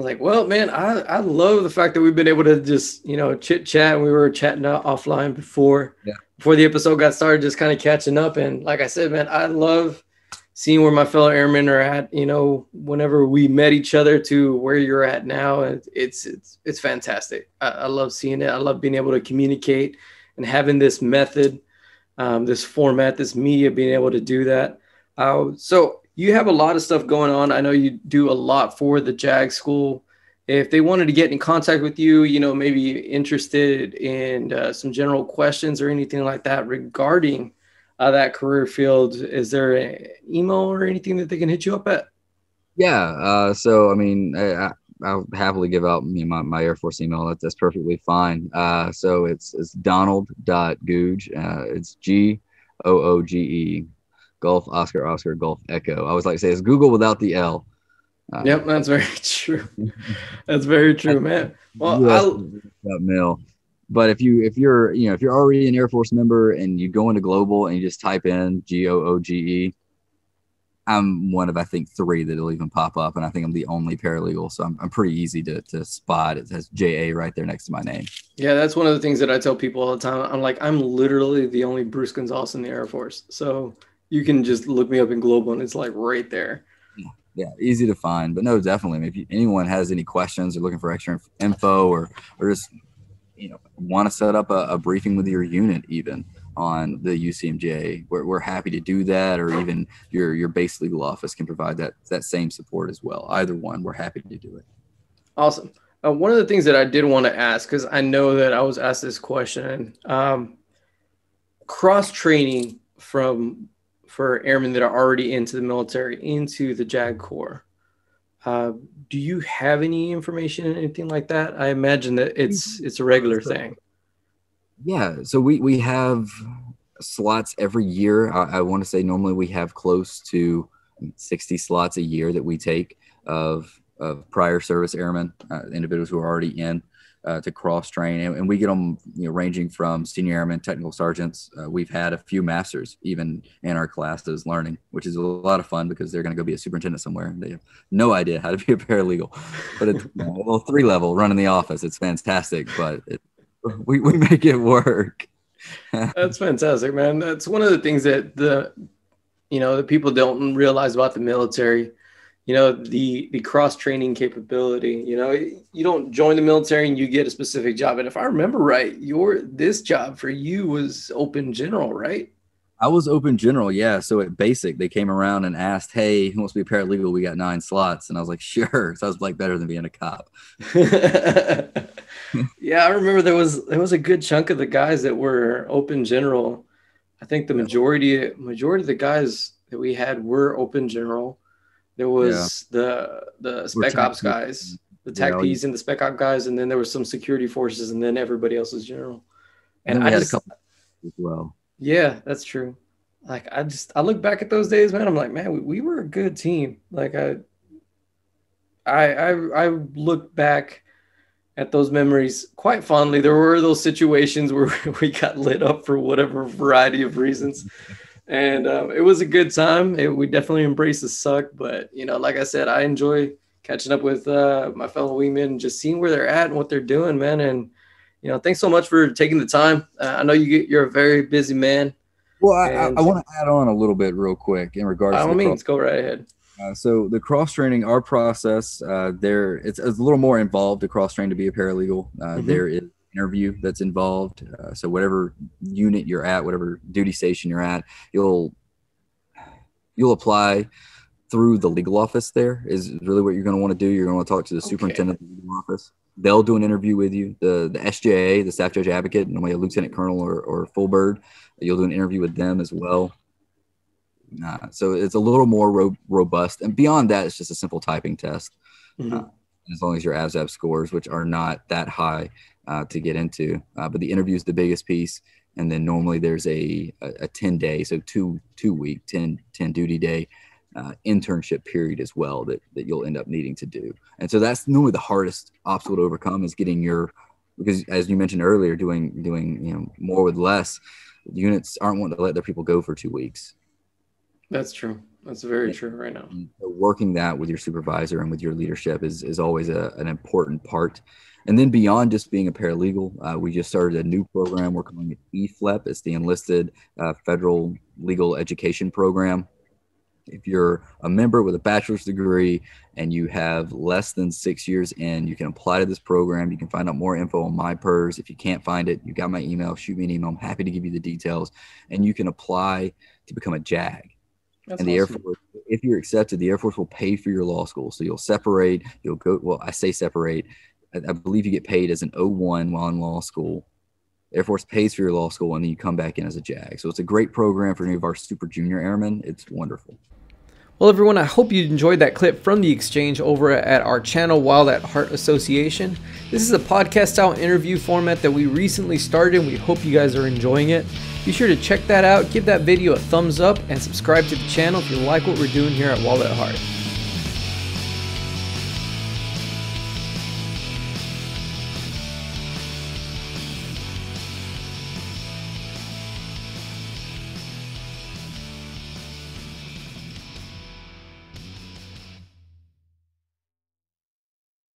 like, well, man, I love the fact that we've been able to just, chit chat. We were chatting offline before the episode got started, just kind of catching up. And like I said, man, I love seeing where my fellow airmen are at, whenever we met each other to where you're at now. And it's fantastic. I love seeing it. I love being able to communicate and having this method, this format, this media, being able to do that. So you have a lot of stuff going on. I know you do a lot for the JAG school. If they wanted to get in contact with you, maybe interested in some general questions or anything like that regarding that career field, is there an email or anything that they can hit you up at? Yeah. So, I mean, I'll happily give out my Air Force email. That's perfectly fine. So it's donald.googe. It's Googe, Golf, Oscar, Golf, Echo. I always like to say it's Google without the L. Yep, that's very true. That's very true, man. Well, mail. But if you're already an Air Force member and you go into global and you just type in Googe, I'm one of, I think, 3 that'll even pop up, and I think I'm the only paralegal, so I'm pretty easy to spot. It has JA right there next to my name. Yeah, that's one of the things that I tell people all the time. I'm like, I'm literally the only Bruce Gonzalez in the Air Force, so you can just look me up in global, and it's like right there. Yeah, easy to find. But no, definitely. If anyone has any questions or looking for extra info or just want to set up a briefing with your unit even on the UCMJ, we're happy to do that, or even your base legal office can provide that same support as well. Either one, we're happy to do it. Awesome. One of the things that I did want to ask, because I know that I was asked this question, cross-training for airmen that are already into the military, into the JAG Corps. Do you have any information, anything like that? I imagine that it's a regular thing. Yeah, so we have slots every year. I want to say normally we have close to 60 slots a year that we take of prior service airmen, individuals who are already in to cross train, and we get them ranging from senior airmen, technical sergeants. We've had a few masters even in our classes learning, which is a lot of fun because they're going to go be a superintendent somewhere and they have no idea how to be a paralegal. But it's a little 3-level running the office. It's fantastic, but we make it work. That's fantastic, man. That's one of the things that the people don't realize about the military. The cross-training capability. You don't join the military and you get a specific job. And if I remember right, this job for you was open general, right? I was open general, yeah. So at basic, they came around and asked, "Hey, who wants to be a paralegal? We got 9 slots." And I was like, "Sure." So I was like, better than being a cop. Yeah, I remember there was a good chunk of the guys that were open general. I think the majority of the guys that we had were open general. There was the spec ops guys, the TACPs and the spec op guys, and then there was some security forces, and then everybody else was general. And I had a couple as well. Yeah, that's true. Like I look back at those days, man. I'm like, man, we were a good team. Like I look back at those memories quite fondly. There were those situations where we got lit up for whatever variety of reasons. And it was a good time. We definitely embraced the suck. But, like I said, I enjoy catching up with my fellow wingmen and just seeing where they're at and what they're doing, man. And, thanks so much for taking the time. I know you're a very busy man. Well, I want to add on a little bit real quick in regards to by all means, go right ahead. So the cross-training, our process, it's a little more involved to cross-train to be a paralegal. There is interview that's involved. So whatever unit you're at, whatever duty station you're at, you'll apply through the legal office. There is really what you're going to want to do. You're going to want to talk to the superintendent of the legal office. They'll do an interview with you. The SJA, the staff judge advocate, normally a lieutenant colonel or full bird, you'll do an interview with them as well. So it's a little more robust. And beyond that, it's just a simple typing test. As long as your ASVAB scores, which are not that high to get into. But the interview is the biggest piece. And then normally there's a 10-day, so two week, 10 duty day internship period as well that you'll end up needing to do. And so that's normally the hardest obstacle to overcome is getting because as you mentioned earlier, doing more with less. Units aren't wanting to let their people go for 2 weeks. That's true. That's very true right now. Working that with your supervisor and with your leadership is always an important part. And then beyond just being a paralegal, we just started a new program. We're calling it EFLEP. It's the Enlisted Federal Legal Education Program. If you're a member with a bachelor's degree and you have less than 6 years in, you can apply to this program. You can find out more info on my PERS. If you can't find it, you got my email, shoot me an email. I'm happy to give you the details. And you can apply to become a JAG. That's and the awesome. Air Force, if you're accepted, the Air Force will pay for your law school. So you'll separate, you'll go, well, I say separate. I believe you get paid as an O1 while in law school. Air Force pays for your law school, and then you come back in as a JAG. So it's a great program for any of our super junior airmen. It's wonderful. Well, everyone, I hope you enjoyed that clip from the XChange over at our channel, Wild at Heart Association. This is a podcast-style interview format that we recently started, and we hope you guys are enjoying it. Be sure to check that out, give that video a thumbs up, and subscribe to the channel if you like what we're doing here at Wild at Heart.